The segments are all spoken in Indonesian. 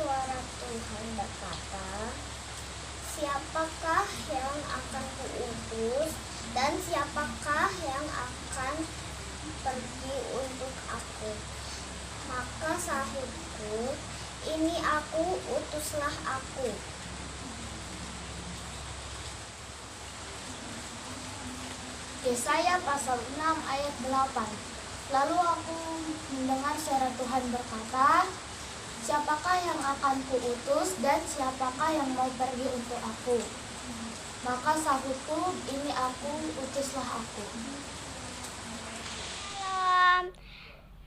suara Tuhan berkata, siapakah yang akan kuutus dan siapakah yang akan pergi untuk aku? Maka sahutku, ini aku, utuslah aku. Yesaya pasal 6 ayat 8. Lalu aku mendengar suara Tuhan berkata, siapakah yang akan kuutus dan siapakah yang mau pergi untuk aku? Maka sahutku, ini aku, utuslah aku. Salam.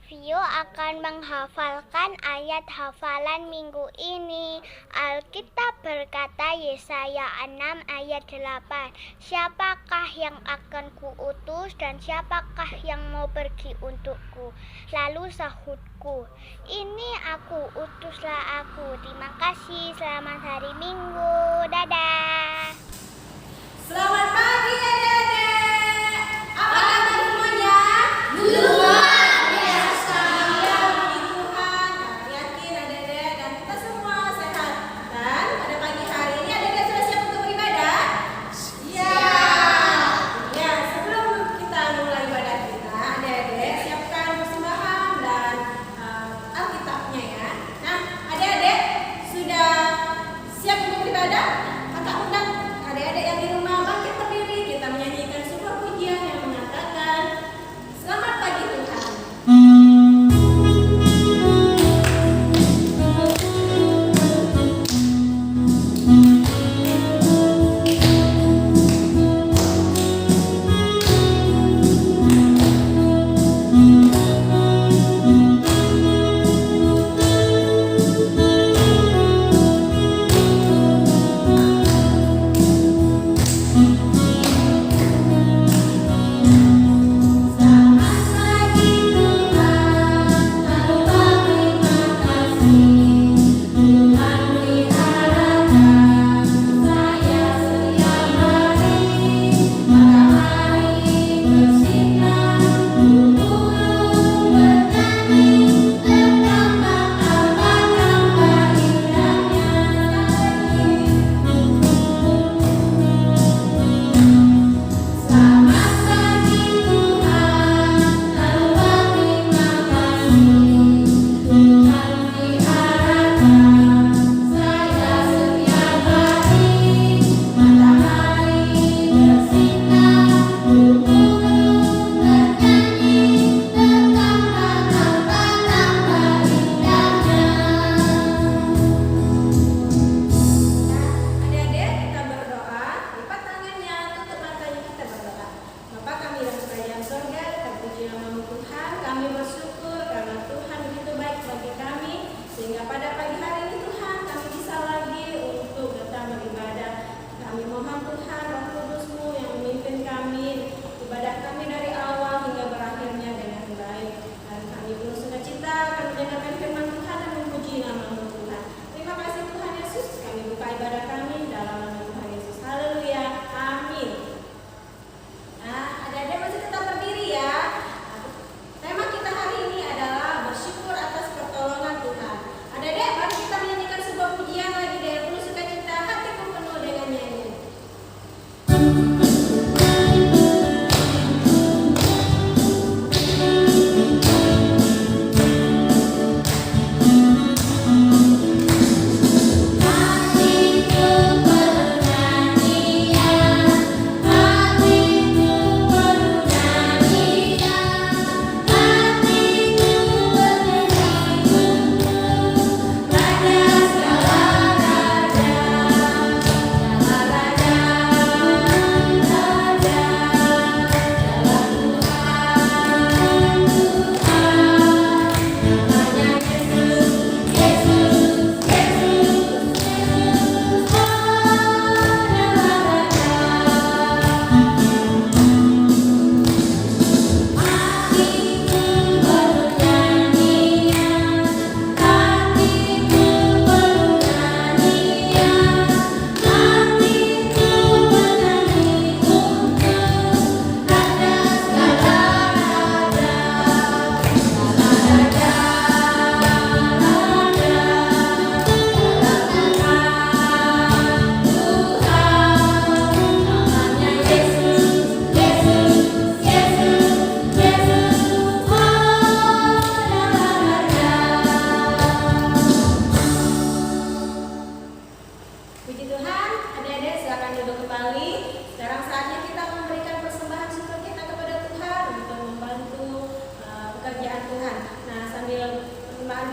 Vio akan menghafalkan ayat hafalan minggu ini. Alkitab berkata Yesaya 6 ayat 8. Siapakah yang akan kuutus dan siapakah yang mau pergi untukku? Lalu sahutku, ini aku, utuslah aku. Terima kasih, selamat hari Minggu. Dadah. Selamat pagi adik-adik. Apa kabar semuanya? Luar biasa. Ya, puji Tuhan. Kami yakin adik-adik dan kita semua sehat. Dan pada pagi hari ini adik-adik sudah siap untuk beribadah? Siap. Ya, sebelum kita mulai ibadah kita, adik-adik siapkan persembahan dan Alkitabnya ya. Nah, adik-adik sudah siap untuk beribadah? Kakak undang adik-adik yang di rumah bangkit berdiri, kita menyanyi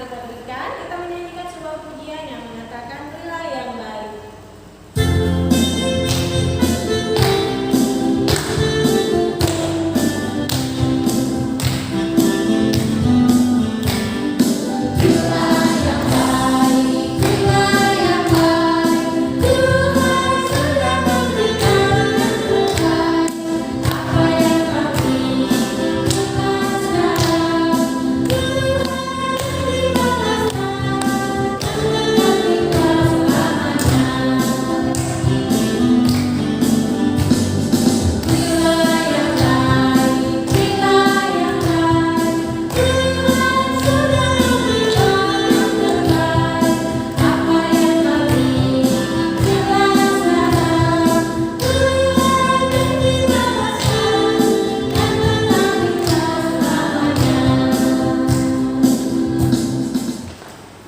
kita berikan, kita menyanyikan sebuah pujian yang menyatakan berilah yang baik.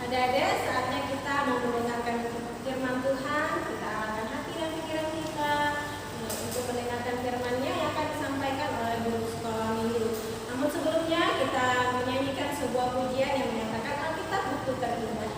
Adik-adik, saatnya kita mau mendengarkan firman Tuhan. Kita arahkan hati dan pikiran kita untuk mendengarkan firman-Nya yang akan disampaikan oleh guru sekolah minggu. Namun sebelumnya kita menyanyikan sebuah pujian yang menyatakan Alkitab buku terindah.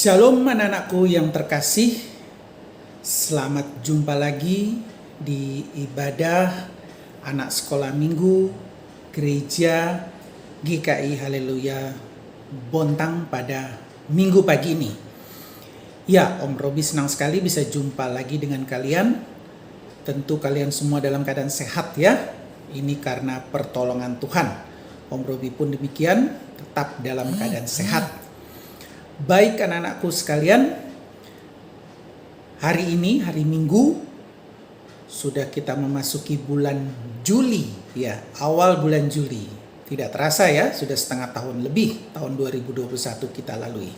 Shalom anak-anakku yang terkasih, selamat jumpa lagi di ibadah anak sekolah minggu gereja GKI Haleluya Bontang pada minggu pagi ini. Ya, Om Robi senang sekali bisa jumpa lagi dengan kalian. Tentu kalian semua dalam keadaan sehat ya. Ini karena pertolongan Tuhan. Om Robi pun demikian, tetap dalam keadaan sehat. Baik anak-anakku sekalian, hari ini, hari Minggu, sudah kita memasuki bulan Juli, ya, awal bulan Juli. Tidak terasa ya, sudah setengah tahun lebih, tahun 2021 kita lalui.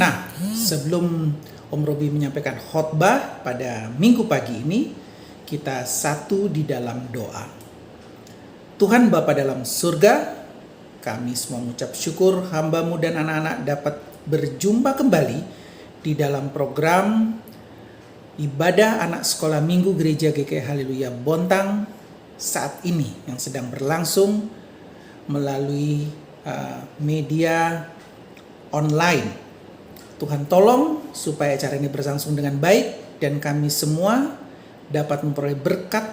Nah, sebelum Om Robi menyampaikan khotbah pada minggu pagi ini, kita satu di dalam doa. Tuhan Bapa dalam surga, kami semua mengucap syukur hamba-Mu dan anak-anak dapat berjumpa kembali di dalam program ibadah anak sekolah minggu gereja GKI Haleluya Bontang saat ini yang sedang berlangsung melalui media online. Tuhan tolong supaya acara ini berlangsung dengan baik dan kami semua dapat memperoleh berkat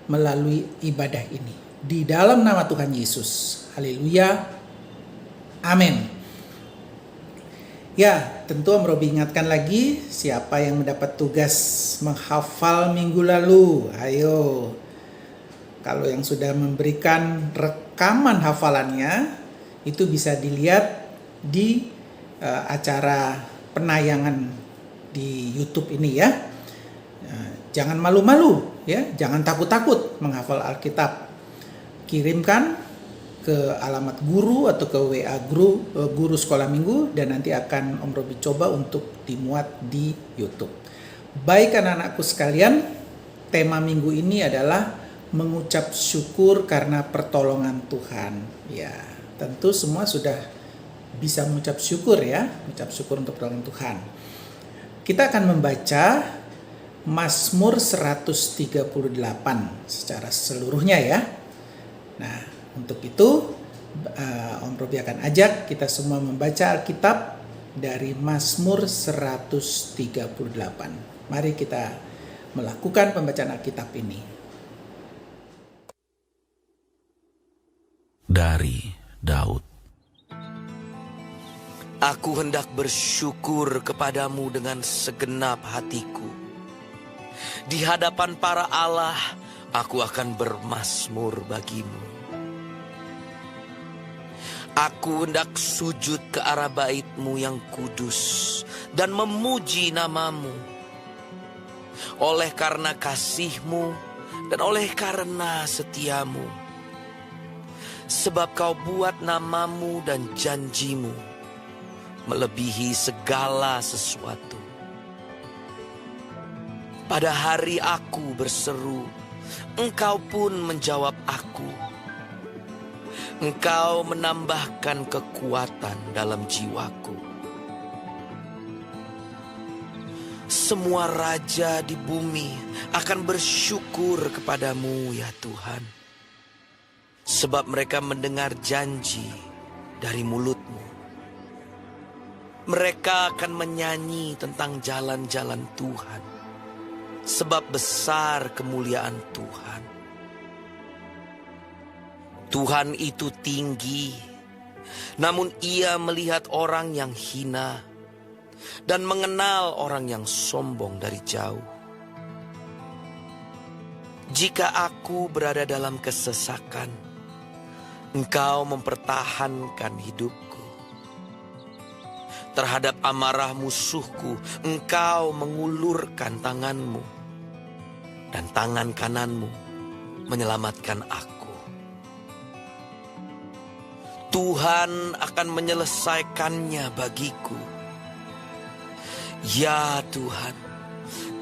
melalui ibadah ini. Di dalam nama Tuhan Yesus. Haleluya. Amin. Ya, tentu Om Robi ingatkan lagi siapa yang mendapat tugas menghafal minggu lalu. Ayo. Kalau yang sudah memberikan rekaman hafalannya, itu bisa dilihat di acara penayangan di YouTube ini ya. Jangan malu-malu ya, jangan takut-takut menghafal Alkitab. Kirimkan ke alamat guru atau ke WA guru sekolah minggu, dan nanti akan Om Robi coba untuk dimuat di YouTube. Baik anak-anakku sekalian, tema minggu ini adalah mengucap syukur karena pertolongan Tuhan. Ya, tentu semua sudah bisa mengucap syukur ya, mengucap syukur untuk pertolongan Tuhan. Kita akan membaca Mazmur 138 secara seluruhnya ya. Nah, untuk itu Om Robi akan ajak kita semua membaca Alkitab dari Mazmur 138. Mari kita melakukan pembacaan Alkitab ini. Dari Daud. Aku hendak bersyukur kepadamu dengan segenap hatiku. Di hadapan para Allah, aku akan bermazmur bagimu. Aku hendak sujud ke arah bait-Mu yang kudus dan memuji nama-Mu. Oleh karena kasih-Mu dan oleh karena setia-Mu. Sebab Kau buat nama-Mu dan janji-Mu melebihi segala sesuatu. Pada hari aku berseru, Engkau pun menjawab aku. Engkau menambahkan kekuatan dalam jiwaku. Semua raja di bumi akan bersyukur kepadamu ya Tuhan. Sebab mereka mendengar janji dari mulut-Mu. Mereka akan menyanyi tentang jalan-jalan Tuhan. Sebab besar kemuliaan Tuhan. Tuhan itu tinggi, namun Ia melihat orang yang hina dan mengenal orang yang sombong dari jauh. Jika aku berada dalam kesesakan, Engkau mempertahankan hidupku. Terhadap amarah musuhku, Engkau mengulurkan tangan-Mu, dan tangan kanan-Mu menyelamatkan aku. Tuhan akan menyelesaikannya bagiku. Ya Tuhan,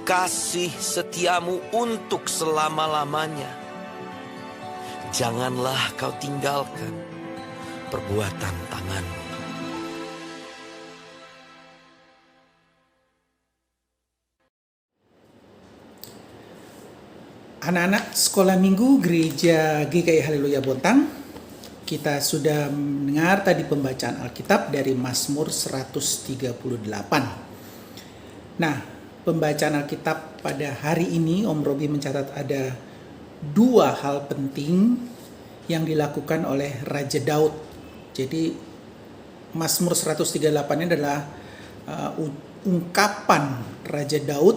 kasih setia-Mu untuk selama-lamanya. Janganlah Kau tinggalkan perbuatan tangan-Mu. Anak-anak sekolah minggu Gereja GKI Haleluya Bontang, kita sudah mendengar tadi pembacaan Alkitab dari Mazmur 138. Nah, pembacaan Alkitab pada hari ini Om Robi mencatat ada dua hal penting yang dilakukan oleh Raja Daud. Jadi Mazmur 138 ini adalah ungkapan Raja Daud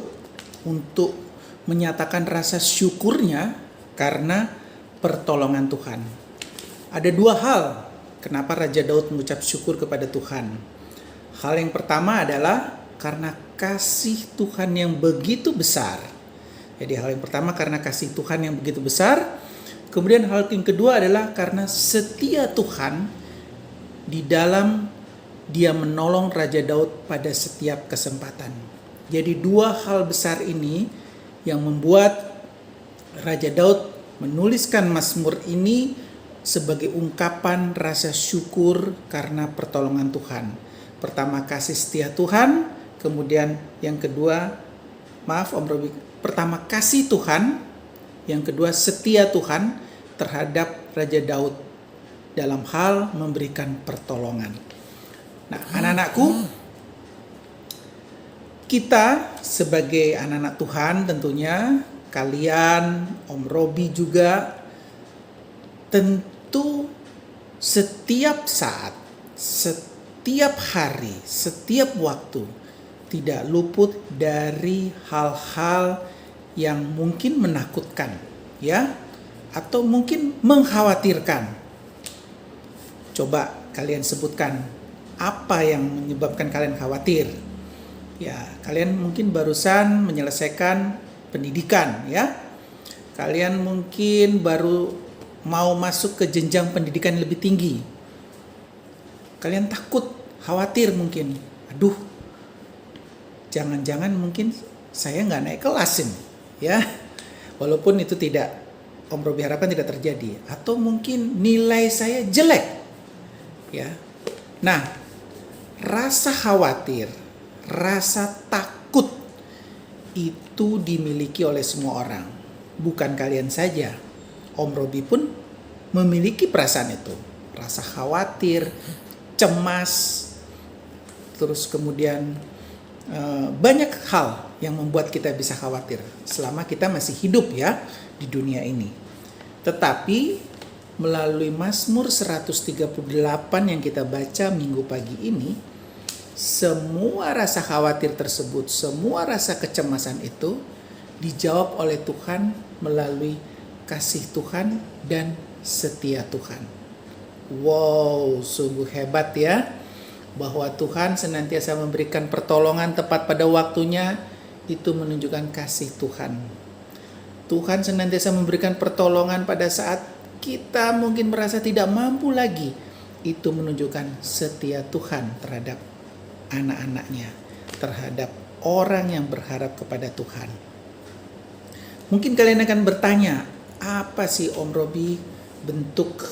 untuk menyatakan rasa syukurnya karena pertolongan Tuhan. Ada dua hal kenapa Raja Daud mengucap syukur kepada Tuhan. Hal yang pertama adalah karena kasih Tuhan yang begitu besar. Jadi hal yang pertama karena kasih Tuhan yang begitu besar. Kemudian hal yang kedua adalah karena setia Tuhan di dalam Dia menolong Raja Daud pada setiap kesempatan. Jadi dua hal besar ini yang membuat Raja Daud menuliskan Mazmur ini sebagai ungkapan rasa syukur karena pertolongan Tuhan. Pertama kasih setia Tuhan, kemudian yang kedua, Om Robi, pertama kasih Tuhan, yang kedua setia Tuhan terhadap Raja Daud dalam hal memberikan pertolongan. Nah, anak-anakku, kita sebagai anak-anak Tuhan tentunya, kalian, Om Robi juga, tentu setiap saat, setiap hari, setiap waktu tidak luput dari hal-hal yang mungkin menakutkan, ya. atau mungkin mengkhawatirkan. Coba kalian sebutkan apa yang menyebabkan kalian khawatir. Ya, kalian mungkin barusan menyelesaikan pendidikan ya. Kalian mungkin baru mau masuk ke jenjang pendidikan lebih tinggi. Kalian takut, khawatir mungkin. Aduh, jangan-jangan mungkin saya nggak naik kelas ini, ya. Walaupun itu tidak, Om Robi harapkan tidak terjadi. Atau mungkin nilai saya jelek, ya. Nah, rasa khawatir, rasa takut itu dimiliki oleh semua orang. Bukan kalian saja. Om Robi pun memiliki perasaan itu. Rasa khawatir, cemas, terus kemudian banyak hal yang membuat kita bisa khawatir selama kita masih hidup ya di dunia ini. Tetapi melalui Mazmur 138 yang kita baca minggu pagi ini, semua rasa khawatir tersebut, semua rasa kecemasan itu dijawab oleh Tuhan melalui kasih Tuhan dan setia Tuhan. Wow, sungguh hebat ya. Bahwa Tuhan senantiasa memberikan pertolongan tepat pada waktunya, itu menunjukkan kasih Tuhan. Tuhan senantiasa memberikan pertolongan pada saat kita mungkin merasa tidak mampu lagi. Itu menunjukkan setia Tuhan terhadap anak-anaknya, terhadap orang yang berharap kepada Tuhan. Mungkin kalian akan bertanya, apa sih Om Robi bentuk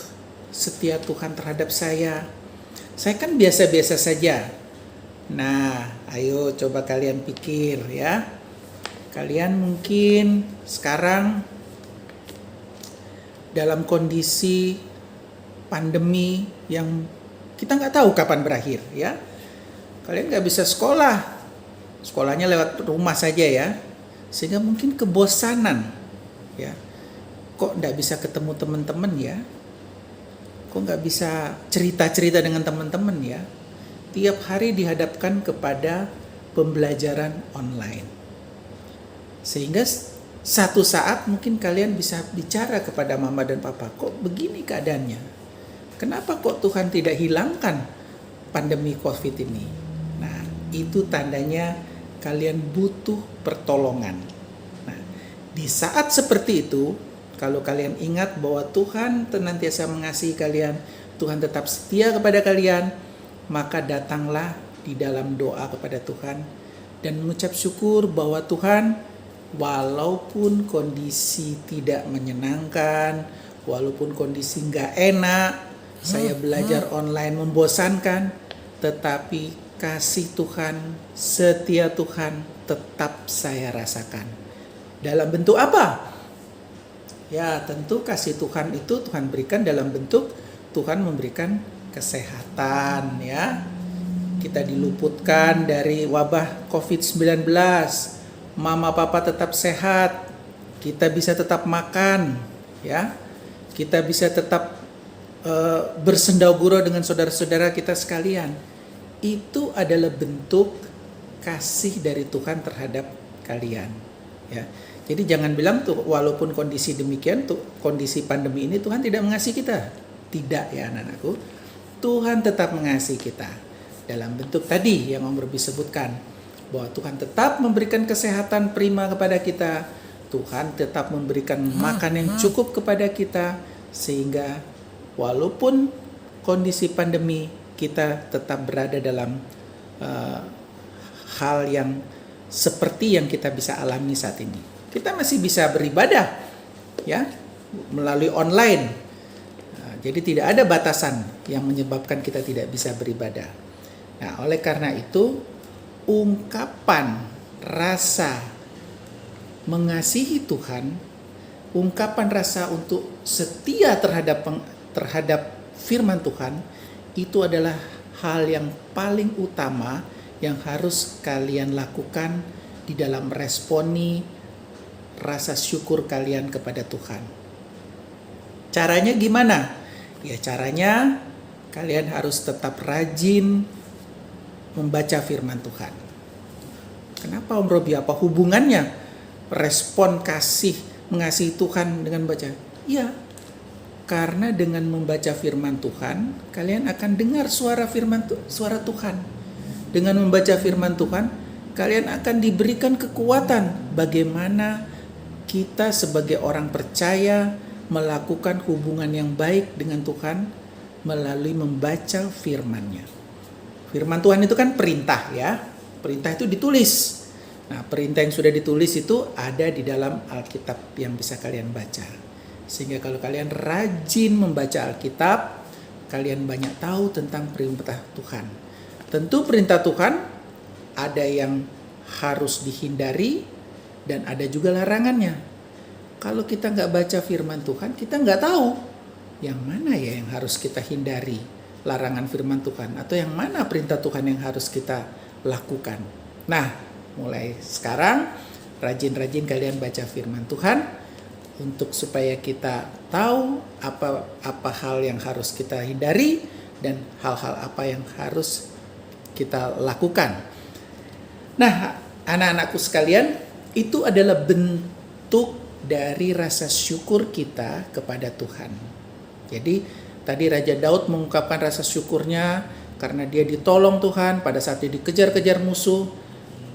setia Tuhan terhadap saya? Saya kan biasa-biasa saja. Nah, ayo coba kalian pikir ya. Kalian mungkin sekarang dalam kondisi pandemi yang kita nggak tahu kapan berakhir ya. Kalian nggak bisa sekolah. Sekolahnya lewat rumah saja ya. Sehingga mungkin kebosanan ya. Kok nggak bisa ketemu teman-teman ya? Kok nggak bisa cerita-cerita dengan teman-teman ya? Tiap hari dihadapkan kepada pembelajaran online. Sehingga satu saat mungkin kalian bisa bicara kepada mama dan papa, kok begini keadaannya? Kenapa kok Tuhan tidak hilangkan pandemi COVID ini? Nah, itu tandanya kalian butuh pertolongan. Nah, di saat seperti itu, kalau kalian ingat bahwa Tuhan senantiasa mengasihi kalian, Tuhan tetap setia kepada kalian, maka datanglah di dalam doa kepada Tuhan dan mengucap syukur bahwa Tuhan, walaupun kondisi tidak menyenangkan, walaupun kondisi nggak enak, saya belajar online membosankan, tetapi kasih Tuhan, setia Tuhan tetap saya rasakan. Dalam bentuk apa? Ya, tentu kasih Tuhan itu Tuhan berikan dalam bentuk Tuhan memberikan kesehatan ya. Kita diluputkan dari wabah COVID-19. Mama papa tetap sehat. Kita bisa tetap makan ya. Kita bisa tetap bersendau gurau dengan saudara-saudara kita sekalian. Itu adalah bentuk kasih dari Tuhan terhadap kalian ya. Jadi jangan bilang tuh walaupun kondisi demikian, tuh kondisi pandemi ini Tuhan tidak mengasihi kita. Tidak ya anak-anakku. Tuhan tetap mengasihi kita. Dalam bentuk tadi yang Om Robi sebutkan. Bahwa Tuhan tetap memberikan kesehatan prima kepada kita. Tuhan tetap memberikan makan yang cukup kepada kita. Sehingga walaupun kondisi pandemi, kita tetap berada dalam hal yang seperti yang kita bisa alami saat ini. Kita masih bisa beribadah ya melalui online. Nah, jadi tidak ada batasan yang menyebabkan kita tidak bisa beribadah. Nah, oleh karena itu ungkapan rasa mengasihi Tuhan, ungkapan rasa untuk setia terhadap firman Tuhan itu adalah hal yang paling utama yang harus kalian lakukan di dalam responi rasa syukur kalian kepada Tuhan. Caranya gimana? Ya caranya kalian harus tetap rajin membaca firman Tuhan. Kenapa Om Robi? Apa hubungannya respon kasih mengasihi Tuhan dengan baca? Ya, karena dengan membaca firman Tuhan, kalian akan dengar suara suara Tuhan. Dengan membaca firman Tuhan, kalian akan diberikan kekuatan bagaimana kita sebagai orang percaya melakukan hubungan yang baik dengan Tuhan melalui membaca firman-Nya. Firman Tuhan itu kan perintah ya. Perintah itu ditulis. Nah, perintah yang sudah ditulis itu ada di dalam Alkitab yang bisa kalian baca. Sehingga kalau kalian rajin membaca Alkitab, kalian banyak tahu tentang perintah Tuhan. Tentu perintah Tuhan ada yang harus dihindari dan ada juga larangannya. Kalau kita nggak baca firman Tuhan, kita nggak tahu yang mana ya yang harus kita hindari, larangan firman Tuhan, atau yang mana perintah Tuhan yang harus kita lakukan. Nah, mulai sekarang rajin-rajin kalian baca firman Tuhan untuk supaya kita tahu apa hal yang harus kita hindari dan hal-hal apa yang harus kita lakukan. Nah, anak-anakku sekalian, itu adalah bentuk dari rasa syukur kita kepada Tuhan. Jadi, tadi Raja Daud mengungkapkan rasa syukurnya karena dia ditolong Tuhan pada saat dia dikejar-kejar musuh.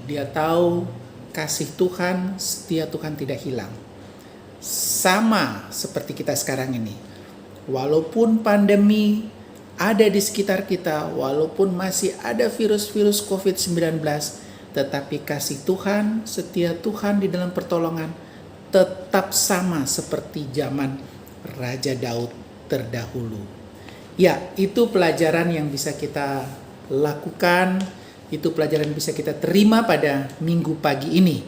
Dia tahu kasih Tuhan, setia Tuhan tidak hilang. Sama seperti kita sekarang ini. Walaupun pandemi ada di sekitar kita, walaupun masih ada virus-virus COVID-19, tetapi kasih Tuhan, setia Tuhan di dalam pertolongan tetap sama seperti zaman Raja Daud terdahulu. Ya, itu pelajaran yang bisa kita lakukan, itu pelajaran yang bisa kita terima pada minggu pagi ini.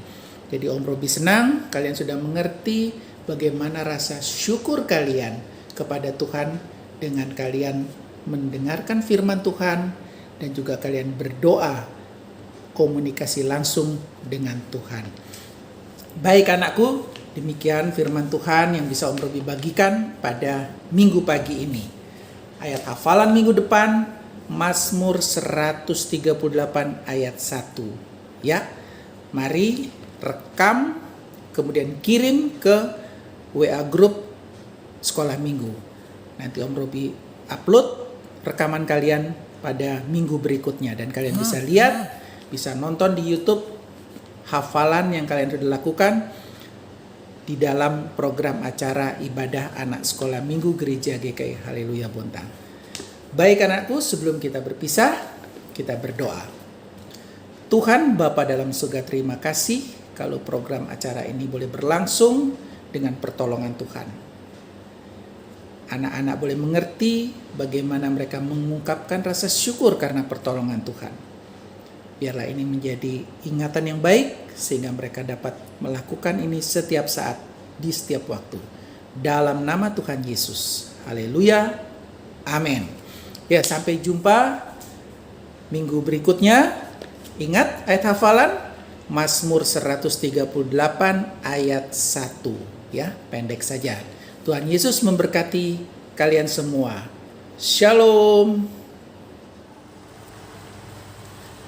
Jadi Om Robi senang kalian sudah mengerti bagaimana rasa syukur kalian kepada Tuhan dengan kalian mendengarkan firman Tuhan dan juga kalian berdoa komunikasi langsung dengan Tuhan. Baik anakku, demikian firman Tuhan yang bisa Om Robi bagikan pada minggu pagi ini. Ayat hafalan minggu depan Mazmur 138 ayat 1. Ya, mari rekam, kemudian kirim ke WA grup sekolah minggu. Nanti Om Robi upload rekaman kalian pada minggu berikutnya. Dan kalian bisa lihat, bisa nonton di YouTube hafalan yang kalian sudah lakukan di dalam program acara ibadah anak sekolah minggu Gereja GKI Haleluya Bontang. Baik anakku, sebelum kita berpisah, kita berdoa. Tuhan Bapa dalam surga, terima kasih kalau program acara ini boleh berlangsung dengan pertolongan Tuhan. Anak-anak boleh mengerti bagaimana mereka mengungkapkan rasa syukur karena pertolongan Tuhan. Biarlah ini menjadi ingatan yang baik sehingga mereka dapat melakukan ini setiap saat, di setiap waktu. Dalam nama Tuhan Yesus. Haleluya. Amin. Ya, sampai jumpa minggu berikutnya. Ingat ayat hafalan Mazmur 138 ayat 1 ya, pendek saja. Tuhan Yesus memberkati kalian semua. Shalom.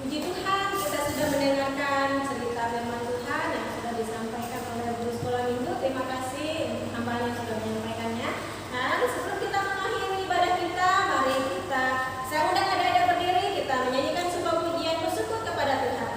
Puji Tuhan, kita sudah mendengarkan cerita firman Tuhan yang sudah disampaikan oleh guru sekolah minggu. Terima kasih untuk hamba yang sudah menyampaikannya. Nah, sebelum kita mengakhiri ibadah kita, mari saya undang adik-adik berdiri, kita menyanyikan sebuah pujian bersyukur kepada Tuhan.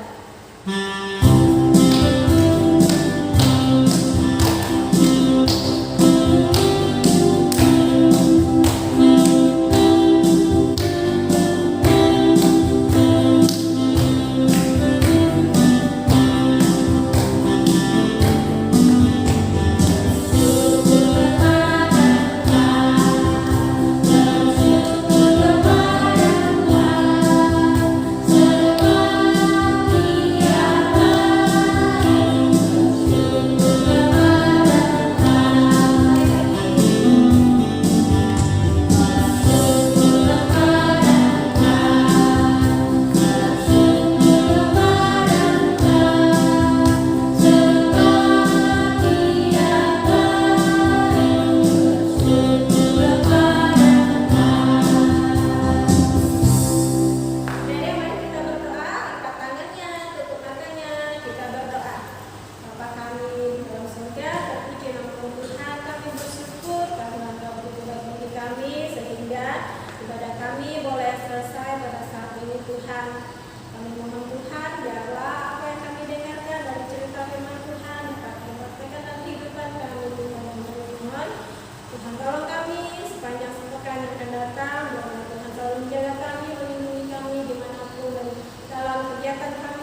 memuliakan Tuhan